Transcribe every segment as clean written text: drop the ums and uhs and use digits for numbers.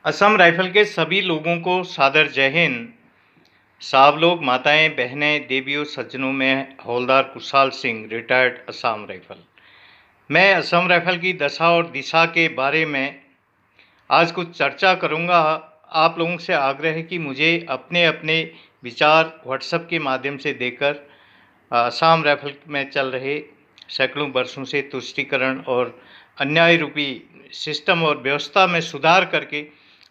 Assam rifle के सभी लोगों को सादर जय हिंद। साहब लोग, माताएं, बहनें, देवियों, सज्जनों में हवलदार कुशाल सिंह, रिटायर्ड असम राइफल। मैं असम राइफल की दशा और दिशा के बारे में आज कुछ चर्चा करूंगा। आप लोगों से आग्रह है कि मुझे अपने अपने विचार व्हाट्सएप के माध्यम से देकर असम राइफल में चल रहे सैकड़ों वर्षों से तुष्टीकरण और अन्याय रूपी सिस्टम और व्यवस्था में सुधार करके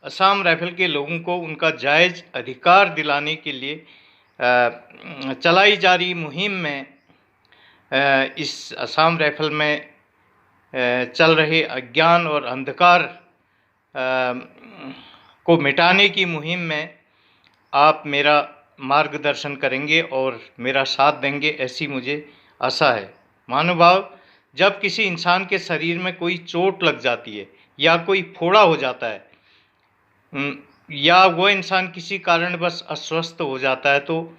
असम राइफल के लोगों को उनका जायज़ अधिकार दिलाने के लिए चलाई जा रही मुहिम में इस असम राइफल में चल रहे अज्ञान और अंधकार को मिटाने की मुहिम में आप मेरा मार्गदर्शन करेंगे और मेरा साथ देंगे, ऐसी मुझे आशा है। महानुभाव, जब किसी इंसान के शरीर में कोई चोट लग जाती है या कोई फोड़ा हो जाता है या वो इंसान किसी कारणवश अस्वस्थ हो जाता है, तो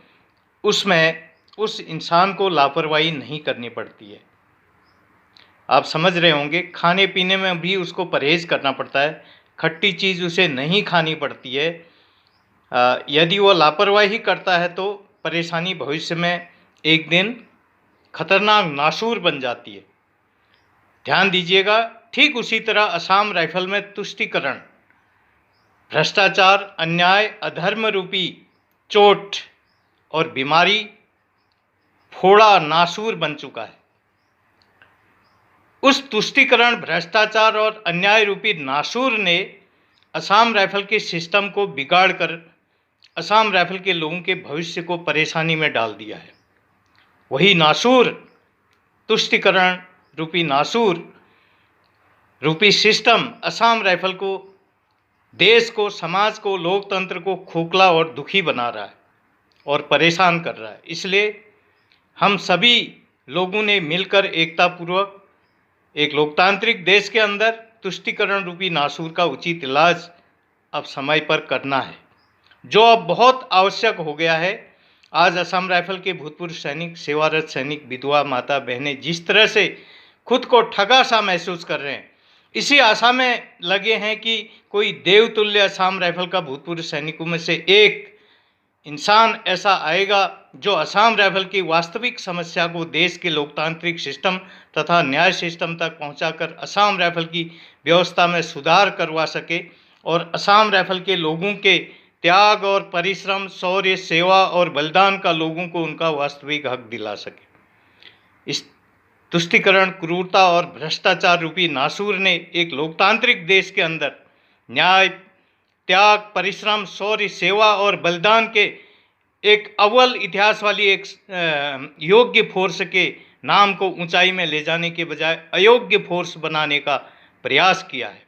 उसमें उस इंसान को लापरवाही नहीं करनी पड़ती है। आप समझ रहे होंगे, खाने पीने में भी उसको परहेज़ करना पड़ता है, खट्टी चीज़ उसे नहीं खानी पड़ती है। यदि वो लापरवाही करता है तो परेशानी भविष्य में एक दिन खतरनाक नासूर बन जाती है। ध्यान दीजिएगा। ठीक उसी तरह असम राइफल में तुष्टीकरण, भ्रष्टाचार, अन्याय, अधर्म रूपी चोट और बीमारी फोड़ा नासूर बन चुका है। उस तुष्टीकरण, भ्रष्टाचार और अन्याय रूपी नासूर ने असम राइफल के सिस्टम को बिगाड़ कर असम राइफल के लोगों के भविष्य को परेशानी में डाल दिया है। वही नासूर, तुष्टीकरण रूपी नासूर रूपी सिस्टम असम राइफल को, देश को, समाज को, लोकतंत्र को खोखला और दुखी बना रहा है और परेशान कर रहा है। इसलिए हम सभी लोगों ने मिलकर एकतापूर्वक एक लोकतांत्रिक देश के अंदर तुष्टीकरण रूपी नासूर का उचित इलाज अब समय पर करना है, जो अब बहुत आवश्यक हो गया है। आज असम राइफल के भूतपूर्व सैनिक, सेवारत सैनिक, विधवा माता बहनें जिस तरह से खुद को ठगा सा महसूस कर रहे हैं, इसी आशा में लगे हैं कि कोई देवतुल्य असम राइफल का भूतपूर्व सैनिकों में से एक इंसान ऐसा आएगा जो असम राइफल की वास्तविक समस्या को देश के लोकतांत्रिक सिस्टम तथा न्याय सिस्टम तक पहुंचाकर असम राइफल की व्यवस्था में सुधार करवा सके और असम राइफल के लोगों के त्याग और परिश्रम, शौर्य, सेवा और बलिदान का लोगों को उनका वास्तविक हक दिला सके। इस तुष्टीकरण, क्रूरता और भ्रष्टाचार रूपी नासूर ने एक लोकतांत्रिक देश के अंदर न्याय, त्याग, परिश्रम, शौर्य, सेवा और बलिदान के एक अव्वल इतिहास वाली एक योग्य फोर्स के नाम को ऊंचाई में ले जाने के बजाय अयोग्य फोर्स बनाने का प्रयास किया है।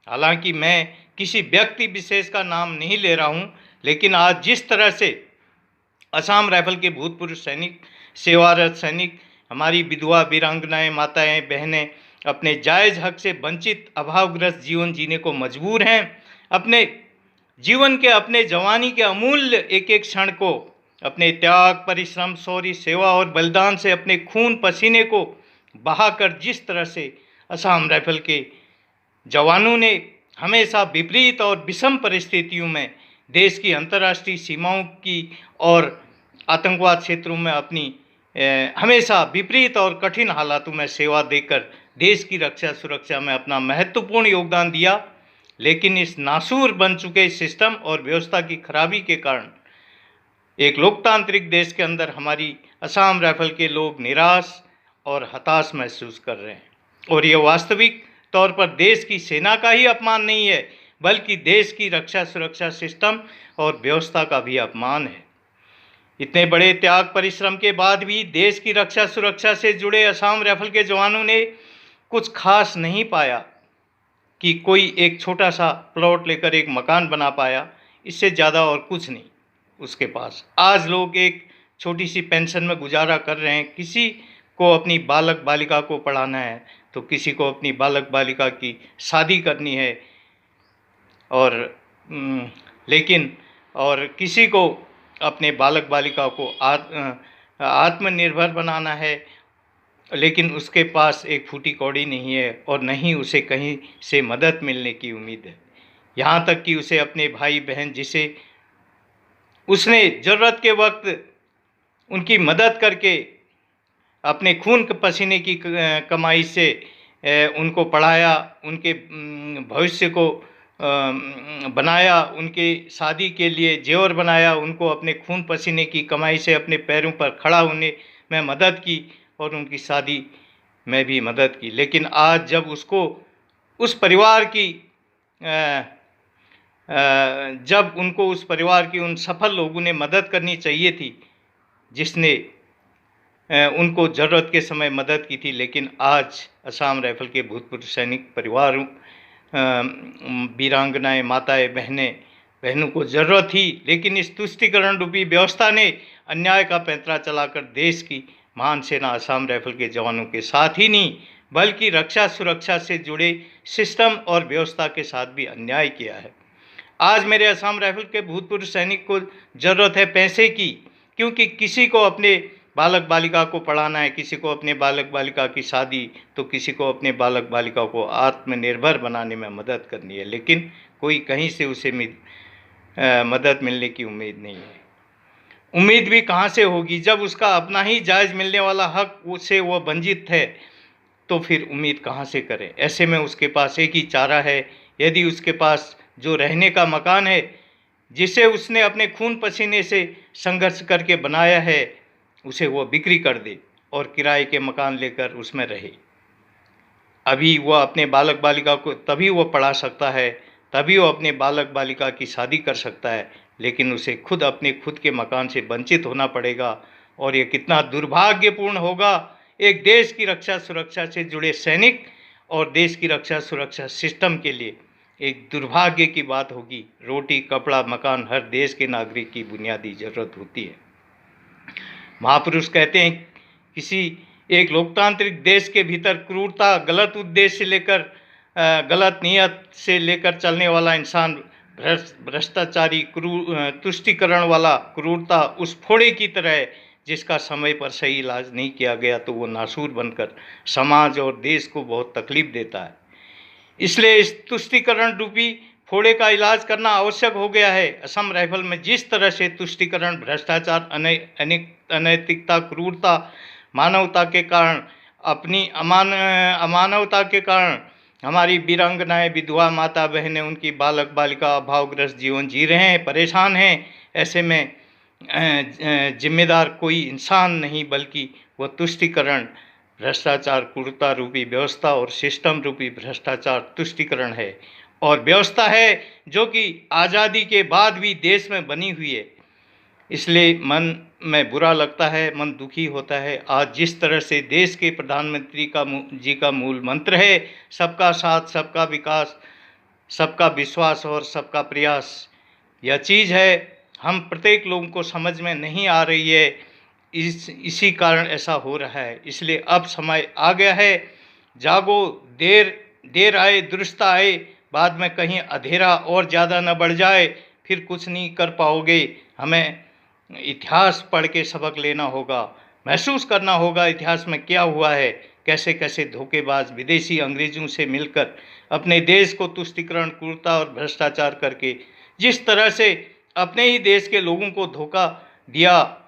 हालांकि मैं किसी व्यक्ति विशेष का नाम नहीं ले रहा हूं, लेकिन आज जिस तरह से असम राइफल के भूतपूर्व सैनिक, सेवारत सैनिक, हमारी विधवा, वीरांगनाएं, माताएं, बहनें अपने जायज़ हक से वंचित, अभावग्रस्त जीवन जीने को मजबूर हैं, अपने जीवन के, अपने जवानी के अमूल्य एक एक क्षण को अपने त्याग, परिश्रम, शौर्य, सेवा और बलिदान से अपने खून पसीने को बहाकर जिस तरह से असम राइफल के जवानों ने हमेशा विपरीत और विषम परिस्थितियों में देश की अंतर्राष्ट्रीय सीमाओं की और आतंकवाद क्षेत्रों में अपनी हमेशा विपरीत और कठिन हालातों में सेवा देकर देश की रक्षा सुरक्षा में अपना महत्वपूर्ण योगदान दिया, लेकिन इस नासूर बन चुके सिस्टम और व्यवस्था की खराबी के कारण एक लोकतांत्रिक देश के अंदर हमारी असम राइफल के लोग निराश और हताश महसूस कर रहे हैं। और ये वास्तविक तौर पर देश की सेना का ही अपमान नहीं है, बल्कि देश की रक्षा सुरक्षा सिस्टम और व्यवस्था का भी अपमान है। इतने बड़े त्याग परिश्रम के बाद भी देश की रक्षा सुरक्षा से जुड़े असम राइफल के जवानों ने कुछ खास नहीं पाया कि कोई एक छोटा सा प्लॉट लेकर एक मकान बना पाया, इससे ज़्यादा और कुछ नहीं उसके पास। आज लोग एक छोटी सी पेंशन में गुजारा कर रहे हैं। किसी को अपनी बालक बालिका को पढ़ाना है, तो किसी को अपनी बालक बालिका की शादी करनी है, और किसी को अपने बालक बालिका को आत्मनिर्भर बनाना है, लेकिन उसके पास एक फूटी कौड़ी नहीं है और नहीं उसे कहीं से मदद मिलने की उम्मीद है। यहाँ तक कि उसे अपने भाई बहन जिसे उसने ज़रूरत के वक्त उनकी मदद करके अपने खून पसीने की कमाई से उनको पढ़ाया, उनके भविष्य को बनाया, उनके शादी के लिए जेवर बनाया, उनको अपने खून पसीने की कमाई से अपने पैरों पर खड़ा होने में मदद की और उनकी शादी में भी मदद की। लेकिन आज जब उसको उस परिवार की जब उनको उस परिवार की उन सफल लोगों ने मदद करनी चाहिए थी जिसने उनको ज़रूरत के समय मदद की थी, लेकिन आज असम राइफल के भूतपूर्व सैनिक परिवारों, वीरांगनाएं, माताएं, बहनों को ज़रूरत थी, लेकिन इस तुष्टीकरण रूपी व्यवस्था ने अन्याय का पैंतरा चलाकर देश की महान सेना असम राइफल के जवानों के साथ ही नहीं बल्कि रक्षा सुरक्षा से जुड़े सिस्टम और व्यवस्था के साथ भी अन्याय किया है। आज मेरे असम राइफल के भूतपूर्व सैनिक को ज़रूरत है पैसे की, क्योंकि किसी को अपने बालक बालिका को पढ़ाना है, किसी को अपने बालक बालिका की शादी, तो किसी को अपने बालक बालिका को आत्मनिर्भर बनाने में मदद करनी है, लेकिन कोई कहीं से उसे मदद मिलने की उम्मीद नहीं है। उम्मीद भी कहाँ से होगी जब उसका अपना ही जायज़ मिलने वाला हक से वह वंचित है, तो फिर उम्मीद कहाँ से करें। ऐसे में उसके पास एक ही चारा है, यदि उसके पास जो रहने का मकान है जिसे उसने अपने खून पसीने से संघर्ष करके बनाया है, उसे वो बिक्री कर दे और किराए के मकान लेकर उसमें रहे। अभी वह अपने बालक बालिका को तभी वह पढ़ा सकता है, तभी वो अपने बालक बालिका की शादी कर सकता है, लेकिन उसे अपने खुद के मकान से वंचित होना पड़ेगा। और ये कितना दुर्भाग्यपूर्ण होगा एक देश की रक्षा सुरक्षा से जुड़े सैनिक और देश की रक्षा सुरक्षा सिस्टम के लिए एक दुर्भाग्य की बात होगी। रोटी, कपड़ा, मकान हर देश के नागरिक की बुनियादी ज़रूरत होती है। महापुरुष कहते हैं किसी एक लोकतांत्रिक देश के भीतर क्रूरता, गलत उद्देश्य से लेकर गलत नियत से लेकर चलने वाला इंसान भ्रष्टाचारी, तुष्टीकरण वाला क्रूरता उस फोड़े की तरह है जिसका समय पर सही इलाज नहीं किया गया तो वो नासूर बनकर समाज और देश को बहुत तकलीफ देता है। इसलिए इस तुष्टीकरण रूपी फोड़े का इलाज करना आवश्यक हो गया है। असम राइफल में जिस तरह से तुष्टीकरण, भ्रष्टाचार, अनैतिकता, क्रूरता, मानवता के कारण अपनी अमानवता के कारण हमारी वीरांगनाएं, विधवा माता बहनें, उनकी बालक बालिका अभावग्रस्त जीवन जी रहे हैं, परेशान हैं। ऐसे में जिम्मेदार कोई इंसान नहीं बल्कि वह तुष्टीकरण, भ्रष्टाचार, क्रूरता रूपी व्यवस्था और सिस्टम रूपी भ्रष्टाचार तुष्टीकरण है और व्यवस्था है जो कि आज़ादी के बाद भी देश में बनी हुई है। इसलिए मन में बुरा लगता है, मन दुखी होता है। आज जिस तरह से देश के प्रधानमंत्री जी का मूल मंत्र है सबका साथ, सबका विकास, सबका विश्वास और सबका प्रयास, यह चीज़ है हम प्रत्येक लोगों को समझ में नहीं आ रही है। इसी कारण ऐसा हो रहा है। इसलिए अब समय आ गया है, जागो, देर आए दुरुस्त आए, बाद में कहीं अंधेरा और ज़्यादा न बढ़ जाए, फिर कुछ नहीं कर पाओगे। हमें इतिहास पढ़ के सबक लेना होगा, महसूस करना होगा इतिहास में क्या हुआ है, कैसे कैसे धोखेबाज विदेशी अंग्रेज़ों से मिलकर अपने देश को तुष्टीकरण, क्रूरता और भ्रष्टाचार करके जिस तरह से अपने ही देश के लोगों को धोखा दिया।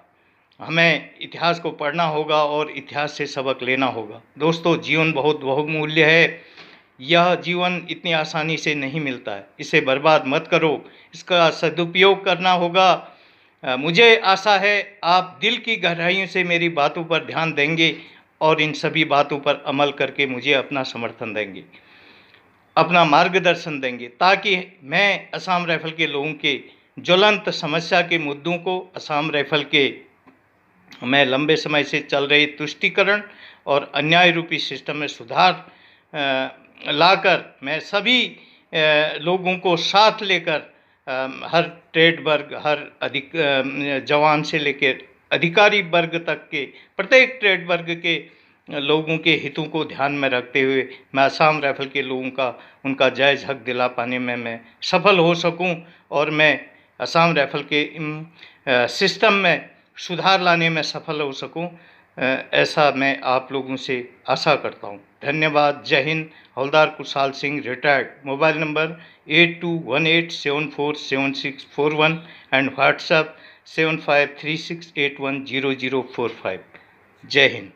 हमें इतिहास को पढ़ना होगा और इतिहास से सबक लेना होगा। दोस्तों, जीवन बहुत बहुमूल्य है। यह जीवन इतनी आसानी से नहीं मिलता है, इसे बर्बाद मत करो, इसका सदुपयोग करना होगा। मुझे आशा है आप दिल की गहराइयों से मेरी बातों पर ध्यान देंगे और इन सभी बातों पर अमल करके मुझे अपना समर्थन देंगे, अपना मार्गदर्शन देंगे, ताकि मैं असम राइफल के लोगों के ज्वलंत समस्या के मुद्दों को, असम राइफल के मैं लंबे समय से चल रही तुष्टीकरण और अन्याय रूपी सिस्टम में सुधार लाकर मैं सभी लोगों को साथ लेकर हर ट्रेड वर्ग, हर जवान से लेकर अधिकारी वर्ग तक के प्रत्येक ट्रेड वर्ग के लोगों के हितों को ध्यान में रखते हुए मैं असम राइफल के लोगों का उनका जायज़ हक दिला पाने में मैं सफल हो सकूं और मैं असम राइफल के सिस्टम में सुधार लाने में सफल हो सकूं। ऐसा मैं आप लोगों से आशा करता हूँ। धन्यवाद। जय हिंद। हवलदार Kushal Singh, retired. Mobile number 8218747641 and WhatsApp 7536810045। जय हिंद।